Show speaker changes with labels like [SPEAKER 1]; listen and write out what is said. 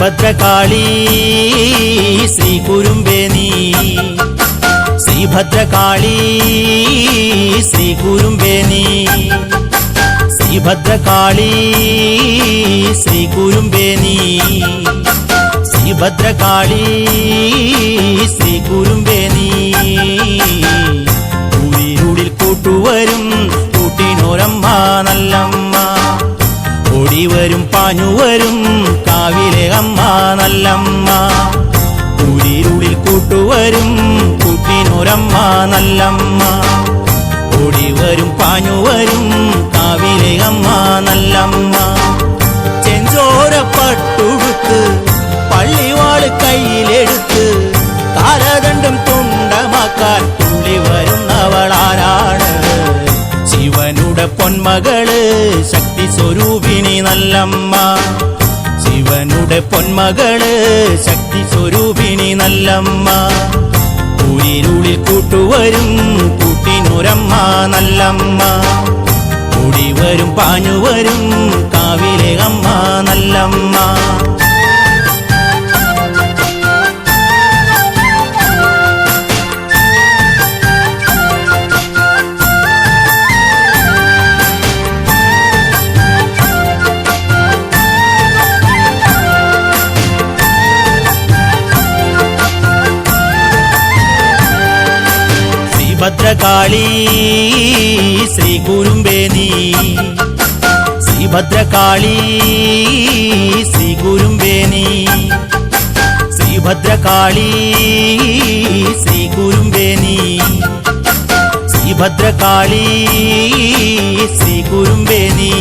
[SPEAKER 1] ശ്രീഭദ്രകാളി ശ്രീ കുരുമ്പേനി ശ്രീഭദ്രകാളി ശ്രീ കുരുമ്പേനി ശ്രീഭദ്രകാളി ശ്രീ കുരുമ്പേനി ശ്രീഭദ്രകാളി ശ്രീ കുരുമ്പേനി ൂരിരുളിൽ കൂട്ടുവരും കൂട്ടിനോരമ്മ നല്ലമ്മ ഓടിവരും പാഞ്ഞുവരും കാവിലെ അമ്മ നല്ലമ്മ ൂരിരുളിൽ കൂട്ടുവരും കൂട്ടിനോരമ്മ നല്ലമ്മ ഓടിവരും പാഞ്ഞുവരും കാവിലെ അമ്മ നല്ലമ്മ ചെഞ്ചോരപ്പട്ടുടുത്ത് പള്ളിവാള് കയ്യിലെടുത്ത് കാലദണ്ഡം തുണ്ടമാക്കാൻ തുള്ളി വരുന്നവളാരാണ് ശിവനുടെ പൊന്മകള് ശക്തി സ്വരൂപിണി നല്ലമ്മ ശിവനുടെ പൊന്മകള് ശക്തി സ്വരൂപിണി നല്ലമ്മ ൂരിരുളിൽ കൂട്ടുവരും കൂട്ടിനൊരമ്മ നല്ലമ്മ ഓടിവരും പാഞ്ഞുവരും കാവിലെ അമ്മ നല്ലമ്മ ശ്രീഭദ്രകാളി ശ്രീ കുരുമ്പേനി ശ്രീഭദ്രകാളി ശ്രീ കുരുമ്പേനി ശ്രീഭദ്രകാളി ശ്രീ കുരുമ്പേനി ശ്രീഭദ്രകാളി ശ്രീ കുരുമ്പേനി